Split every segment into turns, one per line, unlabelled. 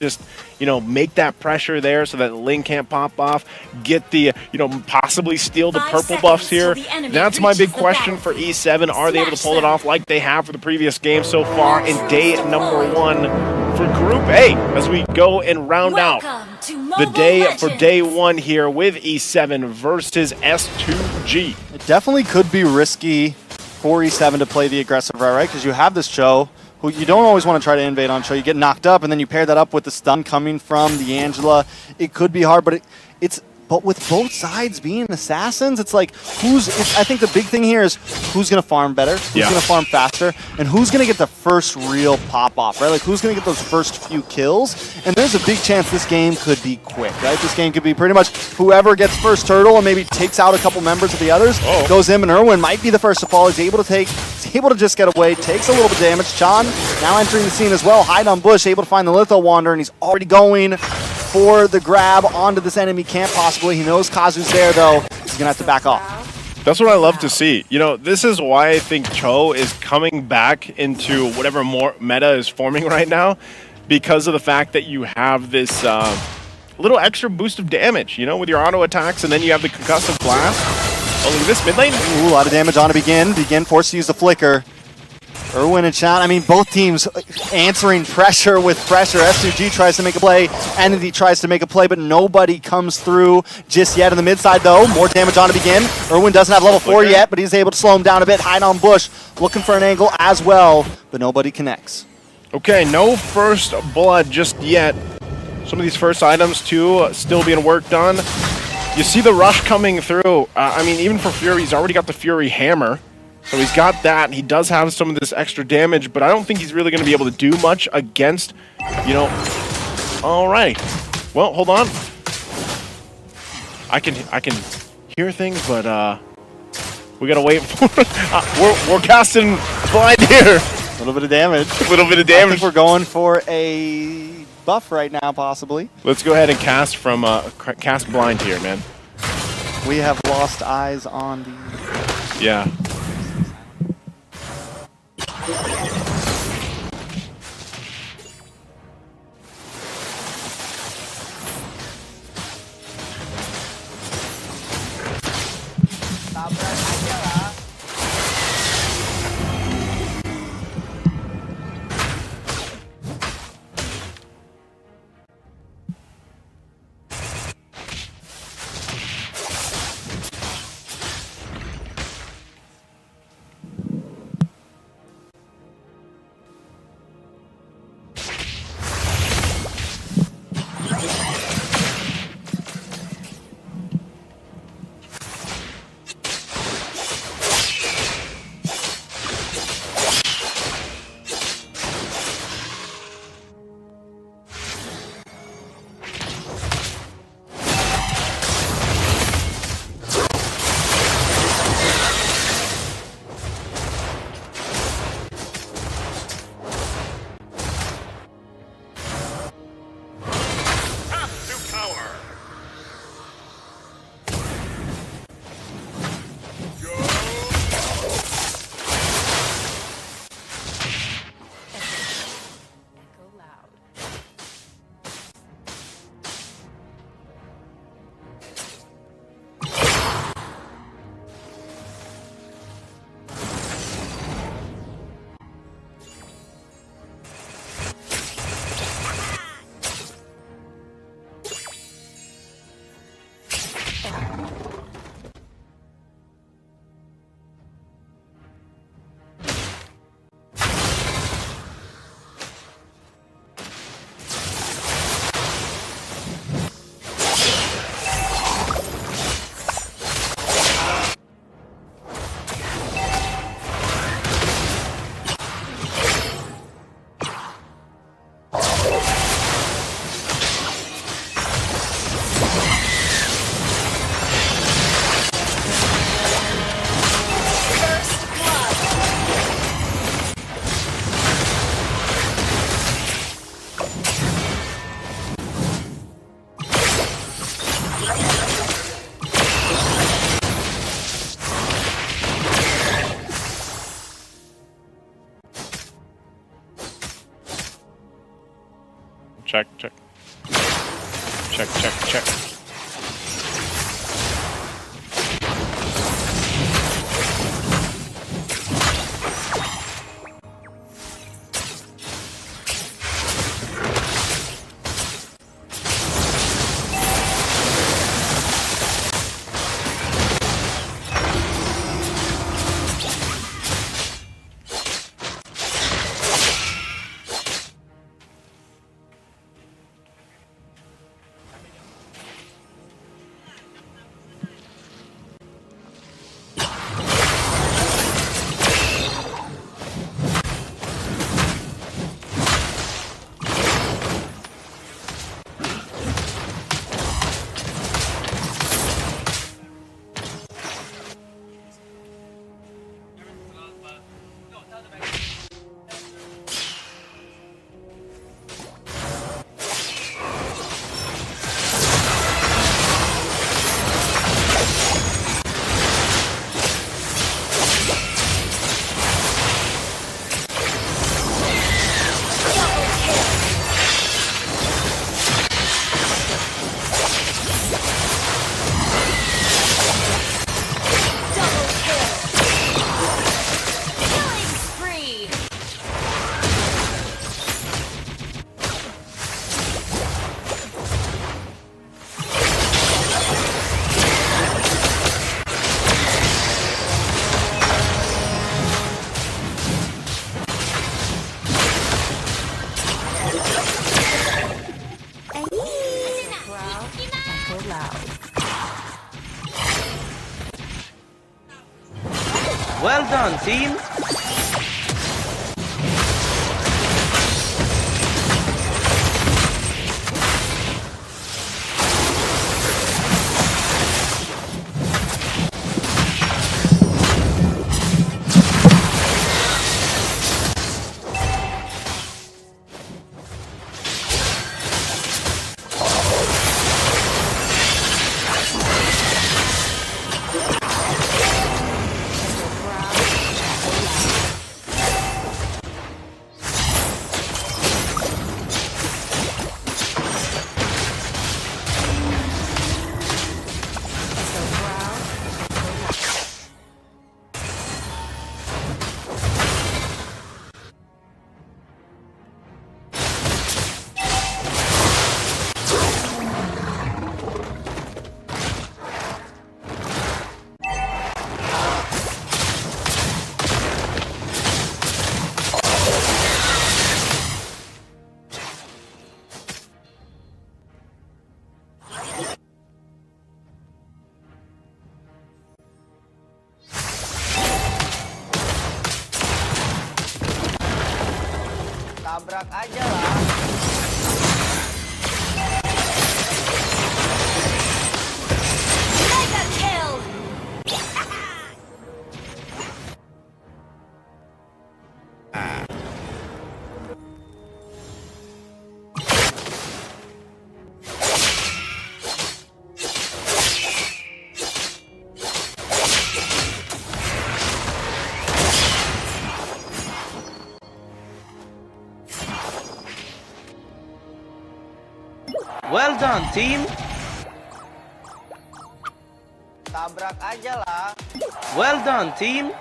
just, make that pressure there so that Ling can't pop off, get the, possibly steal the purple buffs here. That's my big question for E7. Are they able to pull it off like they have for the previous game so far in day number 1 for Group A as we go and round out the day for day 1 here with E7 versus S2G.
It definitely could be risky for E7 to play the aggressive right? Because you have this Cho, who you don't always want to try to invade on Cho. You get knocked up, and then you pair that up with the stun coming from the Angela. It could be hard, but but with both sides being assassins, it's like I think the big thing here is who's going to farm better, who's going to farm faster, and who's going to get the first real pop off, right? Like who's going to get those first few kills. And there's a big chance this game could be quick, right? This game could be pretty much whoever gets first turtle and maybe takes out a couple members of the others goes in, and Irwin might be the first to fall. He's able to just get away, takes a little bit of damage. Chan now entering the scene as well, hide on bush, able to find the Litho Wander, and he's already going for the grab onto this enemy camp possibly. He knows Kazu's there though. He's going to have to back off.
That's what I love to see. This is why I think Cho is coming back into whatever more meta is forming right now, because of the fact that you have this little extra boost of damage, with your auto attacks, and then you have the concussive blast. Oh, look at this mid lane.
Ooh, a lot of damage on to Begin. Begin forced to use the flicker. Irwin and Chan, I mean, both teams answering pressure with pressure. S2G tries to make a play, Entity tries to make a play, but nobody comes through just yet. In the mid side, though, more damage on to Begin. Irwin doesn't have level 4 yet, but he's able to slow him down a bit. Hide on bush, looking for an angle as well, but nobody connects.
Okay, no first blood just yet. Some of these first items, too, still being worked on. You see the rush coming through. I mean, even for Fury, he's already got the Fury Hammer. So he's got that. He does have some of this extra damage, but I don't think he's really going to be able to do much against, All right. Well, hold on. I can hear things, but we got to wait for we're casting blind here.
A little bit of damage.
A little bit of damage.
I think we're going for a buff right now, possibly.
Let's go ahead and cast blind here, man.
We have lost eyes on the...
Yeah. check, check. Check, check, check.
Well done, team!
Tabrak aja lah.
Mega kill!
Well done, team!
Tabrak aja lah.
Well done, team!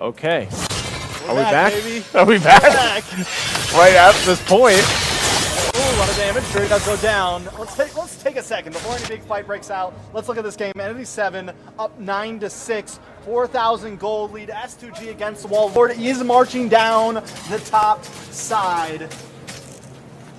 Okay. Are we
back,
back?
baby.
Are we back? Right at this point.
Ooh, a lot of damage. Sure, does go down. Let's take a second before any big fight breaks out. Let's look at this game. ENTITY7 up 9-6. 4,000 gold lead. S2G against the wall. Lord is marching down the top side.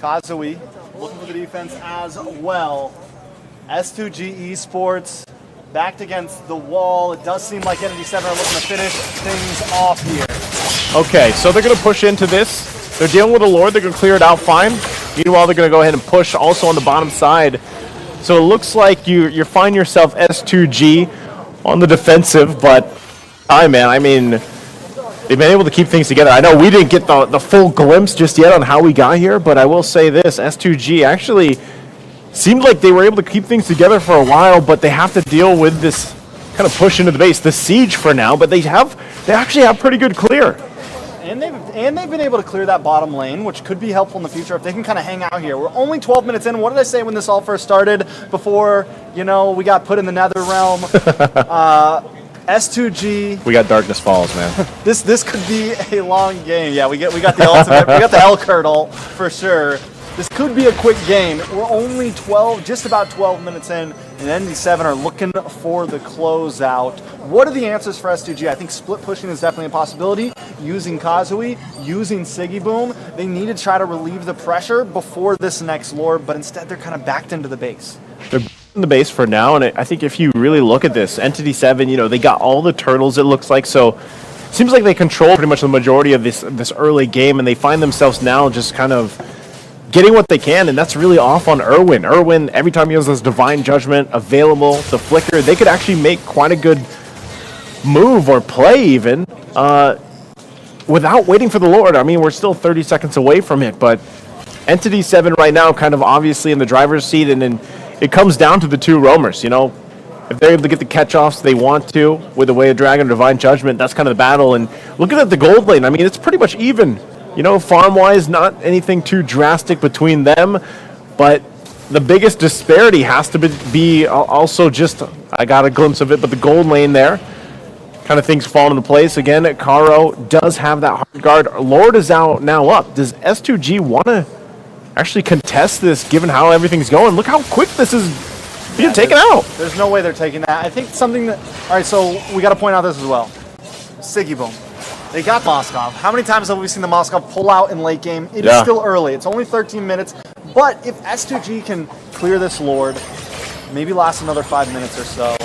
Kazui looking for the defense as well. S2G Esports backed against the wall. It does seem like ENTITY7 are looking to finish things off here.
Okay, so they're going to push into this. They're dealing with a Lord. They're going to clear it out fine. Meanwhile, they're going to go ahead and push also on the bottom side. So it looks like you find yourself S2G on the defensive, but I mean, they've been able to keep things together. I know we didn't get the full glimpse just yet on how we got here, but I will say this, S2G actually seemed like they were able to keep things together for a while, but they have to deal with this kind of push into the base, the siege for now, but they actually have pretty good clear.
And they've been able to clear that bottom lane, which could be helpful in the future if they can kind of hang out here. We're only 12 minutes in. What did I say when this all first started? Before, we got put in the Nether realm. S2G.
We got Darkness Falls, man.
This could be a long game. Yeah, we got the ultimate. We got the Hell Curdle for sure. This could be a quick game. We're only just about 12 minutes in, and ENTITY7 are looking for the closeout. What are the answers for S2G? I think split pushing is definitely a possibility. Using Kazui, using Siggy Boom. They need to try to relieve the pressure before this next Lord, but instead they're kind of backed into the base.
They're in the base for now, and I think if you really look at this, ENTITY7, they got all the turtles, it looks like, so it seems like they control pretty much the majority of this early game, and they find themselves now just kind of getting what they can, and that's really off on Irwin. Irwin, every time he has this Divine Judgment available, the Flicker, they could actually make quite a good move or play even without waiting for the Lord. I mean, we're still 30 seconds away from it, but ENTITY7 right now kind of obviously in the driver's seat, and then it comes down to the two roamers, If they're able to get the catch-offs they want to with the Way of Dragon, Divine Judgment, that's kind of the battle. And looking at the gold lane, I mean, it's pretty much even. Farm-wise, not anything too drastic between them, but the biggest disparity has to be also just, I got a glimpse of it, but the gold lane there, kind of things fall into place. Again, Karo does have that hard guard. Lord is out now up. Does S2G want to actually contest this given how everything's going? Look how quick this is being taken out.
There's no way they're taking that. I think something that, all right, so we got to point out this as well. Siggy Boom. They got Moskov. How many times have we seen the Moskov pull out in late game? It is still early. It's only 13 minutes. But if S2G can clear this Lord, maybe last another 5 minutes or so,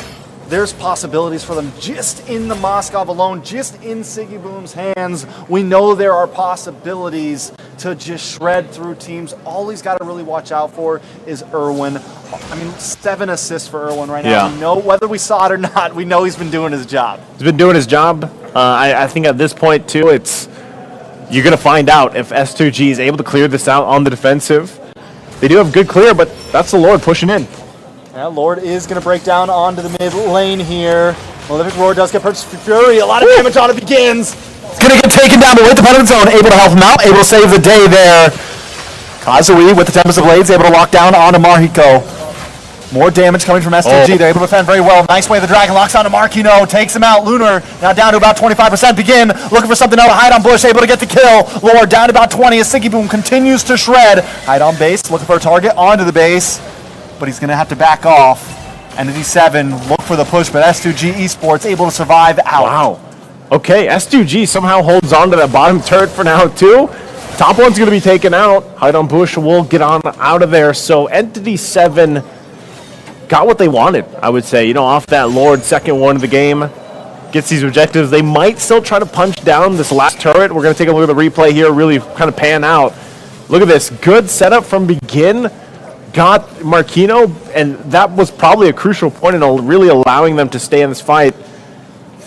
there's possibilities for them just in the Moskov alone, just in Siggy Boom's hands. We know there are possibilities to just shred through teams. All he's got to really watch out for is Irwin. I mean, 7 assists for Irwin right now.
Yeah.
We know, whether we saw it or not, we know he's been doing his job.
He's been doing his job. I think at this point, too, you're going to find out if S2G is able to clear this out on the defensive. They do have good clear, but that's the Lord pushing in.
Yeah, Lord is going to break down onto the mid lane here. Malefic Roar does get purchased for Fury. A lot of damage on it begins.
It's going to get taken down, but with the pen of its own, able to help him out, able to save the day there. Kazui with the Tempest of Blades, able to lock down onto Marhiko. More damage coming from S2G. They're able to defend very well. Nice way the Dragon locks onto Markino, takes him out. Lunar now down to about 25%. Begin looking for something out to hide on Bush, able to get the kill. Lord down to about 20 as Siggy Boom continues to shred. Hide on base, looking for a target onto the base, but he's going to have to back off. ENTITY7 look for the push, but S2G Esports able to survive out.
Wow. Okay, S2G somehow holds on to that bottom turret for now, too. Top one's going to be taken out. Hide on Bush will get on out of there. So ENTITY7 got what they wanted, I would say. Off that Lord, second one of the game, gets these objectives. They might still try to punch down this last turret. We're going to take a look at the replay here, really kind of pan out. Look at this. Good setup from begin. Got Markino, and that was probably a crucial point in really allowing them to stay in this fight.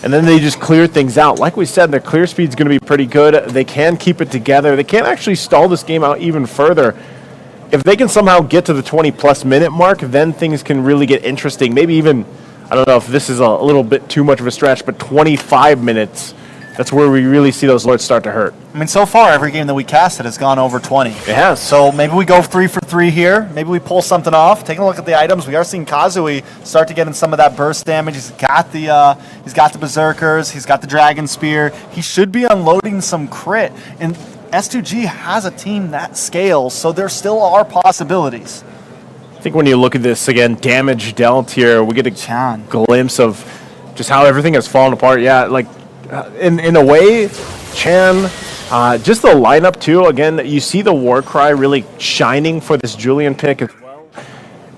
And then they just clear things out. Like we said, their clear speed's going to be pretty good. They can keep it together. They can't actually stall this game out even further. If they can somehow get to the 20-plus minute mark, then things can really get interesting. Maybe even, I don't know if this is a little bit too much of a stretch, but 25 minutes that's where we really see those lords start to hurt.
I mean, so far, every game that we casted has gone over 20.
It has.
So maybe we go 3 for 3 here. Maybe we pull something off. Taking a look at the items, we are seeing Kazui start to get in some of that burst damage. He's got the Berserkers. He's got the Dragon Spear. He should be unloading some crit. And S2G has a team that scales, so there still are possibilities.
I think when you look at this, again, damage dealt here, we get a glimpse of just how everything has fallen apart. Yeah, like, in a way, Chan, just the lineup too. Again, you see the war cry really shining for this Julian pick as well.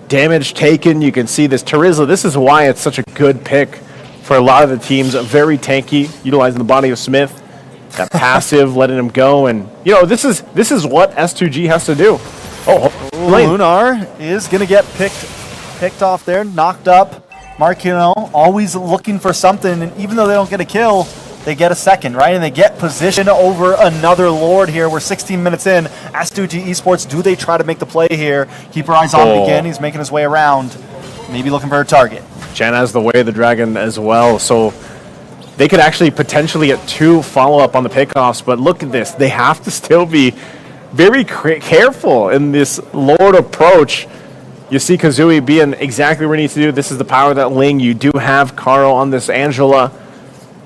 Damage taken. You can see this Terizla. This is why it's such a good pick for a lot of the teams. Very tanky, utilizing the body of Smith. That passive, letting him go, and this is what S2G has to do. Oh,
Lunar is gonna get picked off there, knocked up. Marquino always looking for something, and even though they don't get a kill, they get a second, right? And they get position over another Lord here. We're 16 minutes in. S2G Esports, do they try to make the play here? Keep your eyes on him again. He's making his way around, maybe looking for a target.
Chan has the way of the dragon as well, so they could actually potentially get 2 follow-up on the pickoffs, but look at this. They have to still be very careful in this Lord approach. You see Kazui being exactly where he needs to do. This is the power of that Ling. You do have Carl on this Angela.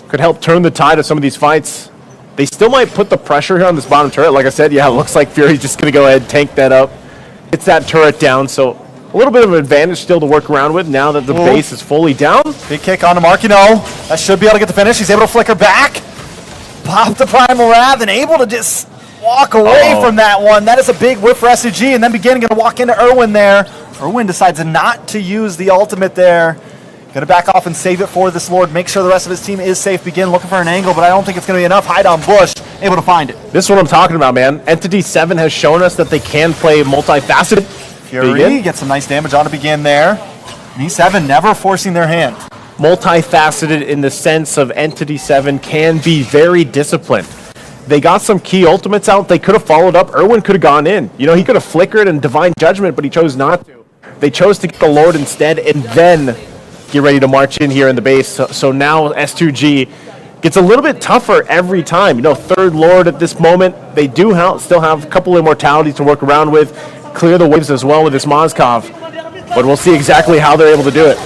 Could help turn the tide of some of these fights. They still might put the pressure here on this bottom turret. Like I said, yeah, it looks like Fury's just going to go ahead and tank that up. Gets that turret down, so a little bit of an advantage still to work around with now that the base is fully down.
Big kick on to Marquino. That should be able to get the finish. He's able to flicker back. Pop the Primal Wrath and able to just walk away from that one. That is a big whiff for S2G, and then beginning to walk into Irwin there. Irwin decides not to use the ultimate there. Going to back off and save it for this Lord. Make sure the rest of his team is safe. Begin looking for an angle, but I don't think it's going to be enough. Hide on Bush. Able to find it.
This is what I'm talking about, man. ENTITY7 has shown us that they can play multifaceted.
Fury gets some nice damage on to Begin there. E7 never forcing their hand.
Multifaceted in the sense of ENTITY7 can be very disciplined. They got some key ultimates out. They could have followed up. Irwin could have gone in. He could have flickered and Divine Judgment, but he chose not to. They chose to get the Lord instead and then get ready to march in here in the base. So now S2G gets a little bit tougher every time. Third Lord at this moment. They do still have a couple immortalities to work around with. Clear the waves as well with this Mozkov. But we'll see exactly how they're able to do it.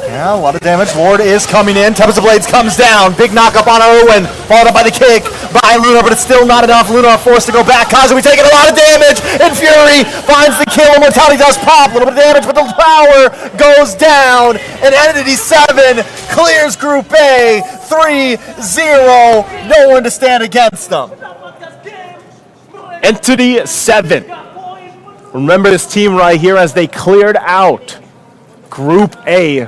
Yeah, a lot of damage. Lord is coming in. Tempest of Blades comes down. Big knock up on Irwin. Followed up by the kick by Luna, but it's still not enough. Luna forced to go back. Kazui taking a lot of damage. And Fury finds the kill. Immortality does pop. A little bit of damage, but the power goes down. And ENTITY7 clears Group A 3-0. No one to stand against them.
ENTITY7. Remember this team right here as they cleared out Group A